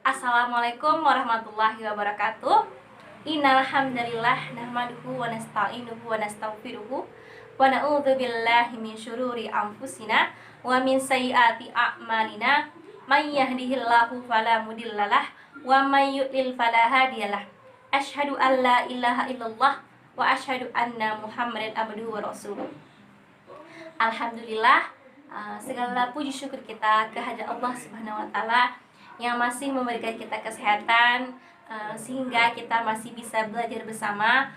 Assalamualaikum warahmatullahi wabarakatuh. Innal hamdalillah nahmaduhu wa nasta'inuhu wa nastaghfiruhu wa na'udzu billahi min syururi anfusina wa min sayyiati a'malina. May yahdihillahu fala mudhillalah wa may yudlil fala hadiyalah. Asyhadu an la ilaha illallah wa asyhadu anna Muhammadan abduhu wa rasuluh. Alhamdulillah, segala puji syukur kita kehadirat Allah Subhanahu wa taala yang masih memberikan kita kesehatan, sehingga kita masih bisa belajar bersama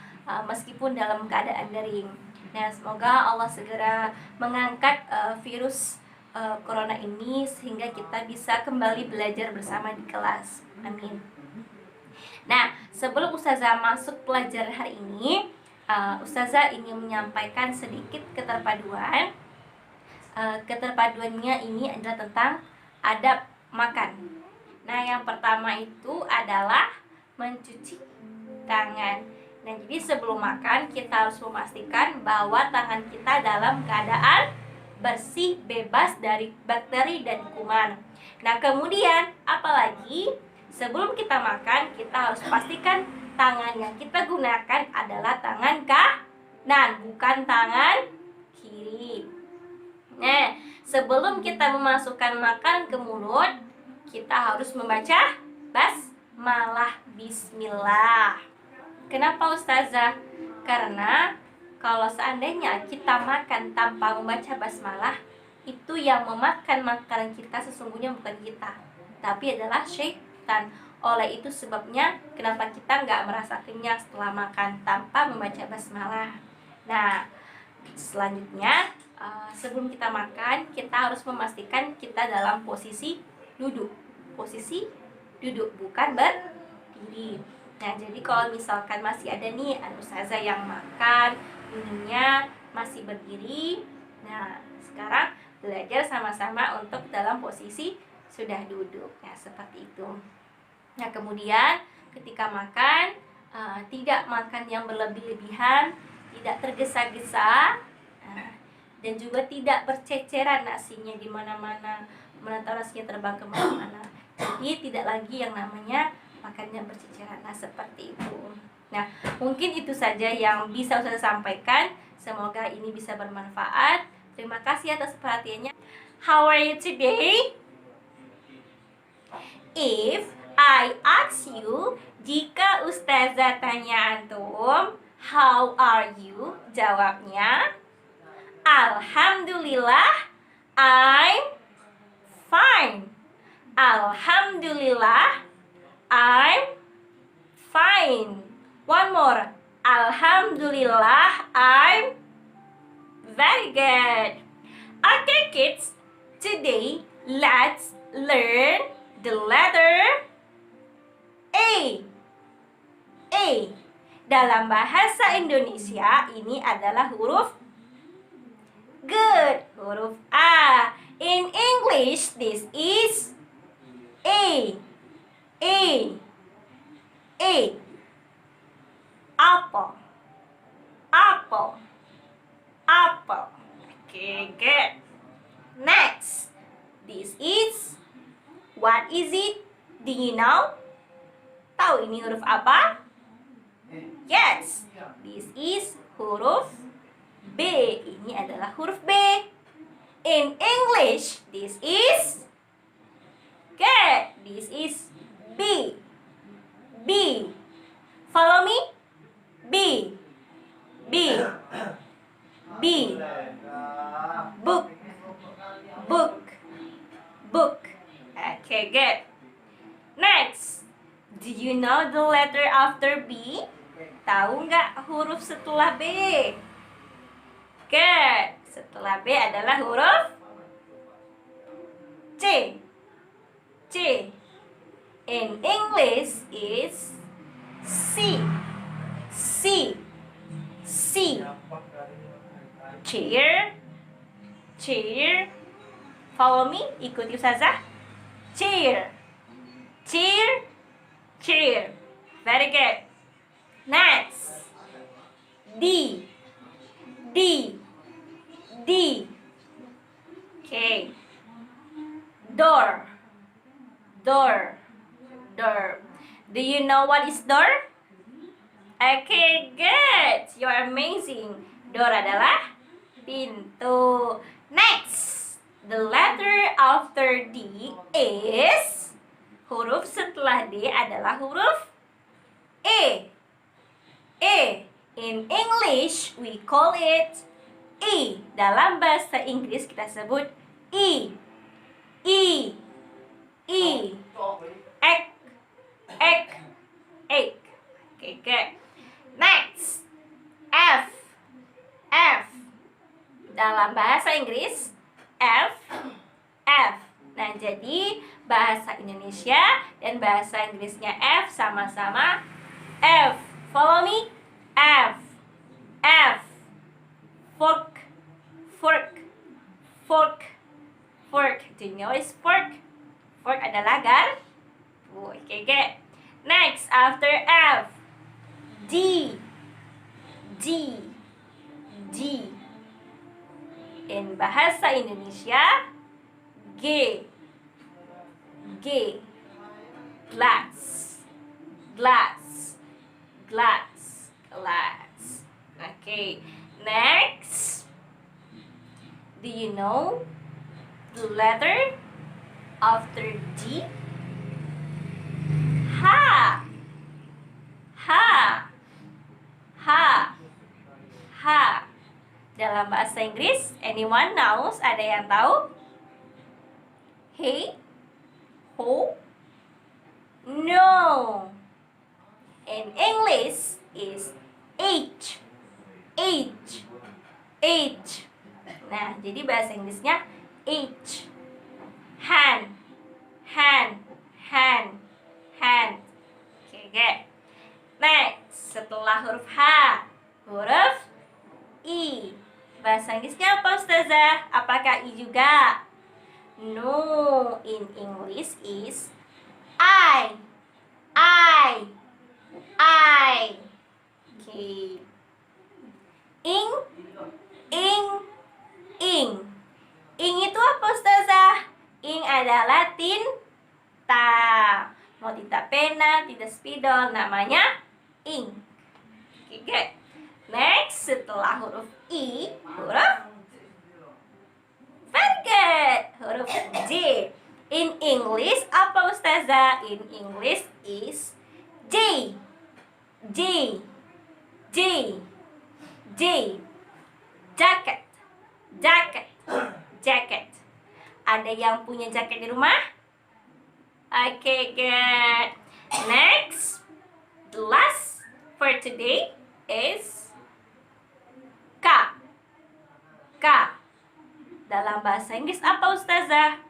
meskipun dalam keadaan daring. Nah, semoga Allah segera mengangkat virus corona ini sehingga kita bisa kembali belajar bersama di kelas. Amin. Nah, sebelum Ustazah masuk pelajaran hari ini, Ustazah ingin menyampaikan sedikit keterpaduan. Keterpaduannya ini adalah tentang adab makan. Nah, yang pertama itu adalah mencuci tangan. Nah, jadi sebelum makan kita harus memastikan bahwa tangan kita dalam keadaan bersih, bebas dari bakteri dan kuman. Nah, kemudian apalagi sebelum kita makan kita harus pastikan tangan yang kita gunakan adalah tangan kanan, bukan tangan kiri. Nah, sebelum kita memasukkan makanan ke mulut, kita harus membaca basmalah, bismillah. Kenapa Ustazah? Karena kalau seandainya kita makan tanpa membaca basmalah, itu yang memakan makanan kita sesungguhnya bukan kita, tapi adalah syaitan. Oleh itu sebabnya kenapa kita nggak merasa kenyang setelah makan tanpa membaca basmalah. Nah, selanjutnya sebelum kita makan, kita harus memastikan kita dalam posisi duduk. Posisi duduk, bukan berdiri. Nah, jadi kalau misalkan masih ada nih Ustazah yang makan, ininya masih berdiri. Nah, sekarang belajar sama-sama untuk dalam posisi sudah duduk. Nah, seperti itu. Nah, kemudian ketika makan, tidak makan yang berlebih-lebihan, tidak tergesa-gesa, dan juga tidak berceceran nasinya di mana-mana, menantar nasinya terbang ke mana-mana. Jadi tidak lagi yang namanya makannya berceceran. Nah, seperti itu. Nah, mungkin itu saja yang bisa saya sampaikan. Semoga ini bisa bermanfaat. Terima kasih atas perhatiannya. How are you today? If I ask you, jika Ustazah tanya antum, how are you? Jawabnya, Alhamdulillah, I'm fine. Alhamdulillah, I'm fine. One more. Alhamdulillah, I'm very good. Okay, kids. Today, let's learn the letter A. A. Dalam bahasa Indonesia, ini adalah huruf good, huruf A. In English, this is A. A. A. Apple. Apple. Apple. Okay, good. Next. This is, what is it? Do you know? Tahu ini huruf apa? Yes. This is huruf B. Ini adalah huruf B. In English, this is good. This is B. B. Follow me. B. B. B. Book. Book. Book. Okay, good. Next. Do you know the letter after B? Tahu nggak huruf setelah B? Good. Setelah B adalah huruf C. C. In English is C. C. C. Chair. Chair. Follow me. Ikuti Ustazah. Chair. Chair. Chair. Very good. Next. D. D. D. Okay. Door. Door. Door. Do you know what is door? Okay, good. You are amazing. Door adalah pintu. Next, the letter after D is, huruf setelah D adalah huruf E. E. In English, we call it E. Dalam bahasa Inggris kita sebut E. E. E. Egg. Egg. Egg. Okay, good. Next, F. F. Dalam bahasa Inggris, F. F. Nah, jadi bahasa Indonesia dan bahasa Inggrisnya F sama-sama F. Follow me. F. F. Fork. Fork. Fork. Fork. Do you know what is fork? Fork adalah garpu. Okay, good. Next, after F, D. D. D. In bahasa Indonesia, G. G. Glass. Glass. Glass. Glass. Okay. Next, do you know the letter after D? Ha. Ha. Ha. Ha. Dalam bahasa Inggris, anyone knows? Ada yang tahu? Hey? Ho? No. In English is H. H. H. Nah, jadi bahasa Inggrisnya H. Hand. Hand. Hand. Hand. Okay, good. Next, setelah huruf H, huruf I. Bahasa Inggrisnya apa, Ustazah? Apakah I juga? No, in English is I. I. I. Okay. Ing. Ing. Ing. Ing itu apa, Ustazah? Ing adalah tinta. Mau tinta pena, tinta spidol, namanya ing. Okay, good. Next, setelah huruf I, huruf, very good, huruf J. In English, apa, Ustazah? In English is J. J. J. J. Jacket. Jacket. Jacket. Ada yang punya jaket di rumah? Okay, good. Next, the last for today is K. K. Dalam bahasa Inggris apa, Ustazah?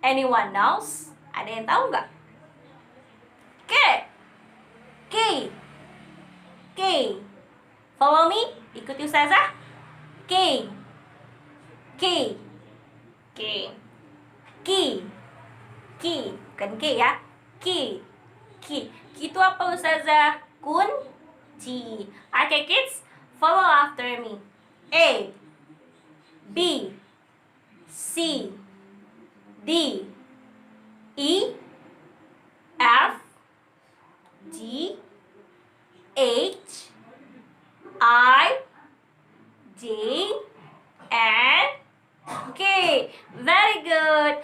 Anyone knows? Ada yang tahu nggak? K. K. K. Follow me. Ikuti Ustazah. K. K. K. K. K. Bukan K ya. K. K. K itu apa, Ustazah? Kunci. Okay, kids. Follow after me. A. B. C. D. E. F. G. H. I. J. And K. Very good.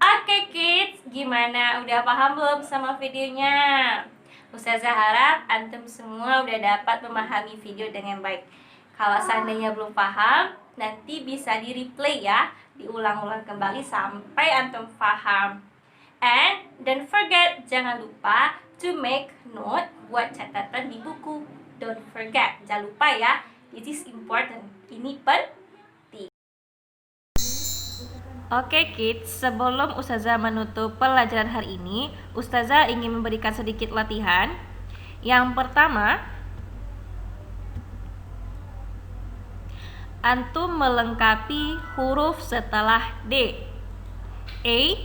Oke, kids, gimana? Udah paham belum sama videonya? Ustazah harap antum semua udah dapat memahami video dengan baik. Kalau seandainya belum paham, nanti bisa di-replay ya, diulang-ulang kembali sampai antum paham. And don't forget, jangan lupa to make note, buat catatan di buku. Don't forget, jangan lupa ya. This is important. Ini penting. Oke, kids, sebelum Ustazah menutup pelajaran hari ini, Ustazah ingin memberikan sedikit latihan. Yang pertama, antum melengkapi huruf setelah D. A,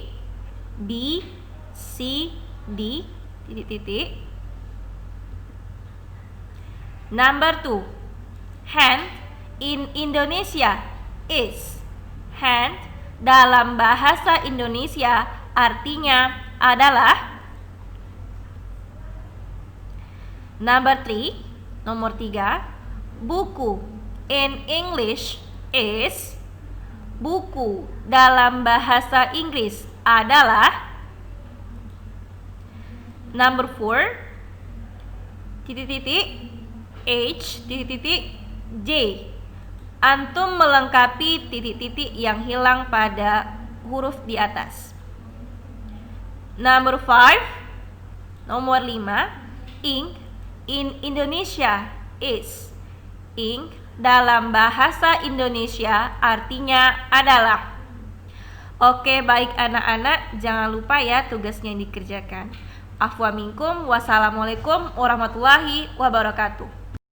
B, C, D, titik-titik. Number 2, hand in Indonesia is. Hand dalam bahasa Indonesia artinya adalah number 3, nomor 3. Buku in English is. Buku dalam bahasa Inggris adalah number 4, H, J. Antum melengkapi titik-titik yang hilang pada huruf di atas. Number 5, nomor 5. Ink in Indonesia is. Ink dalam bahasa Indonesia artinya adalah. Oke, baik anak-anak, jangan lupa ya tugasnya yang dikerjakan. Afwa minkum, wassalamualaikum warahmatullahi wabarakatuh.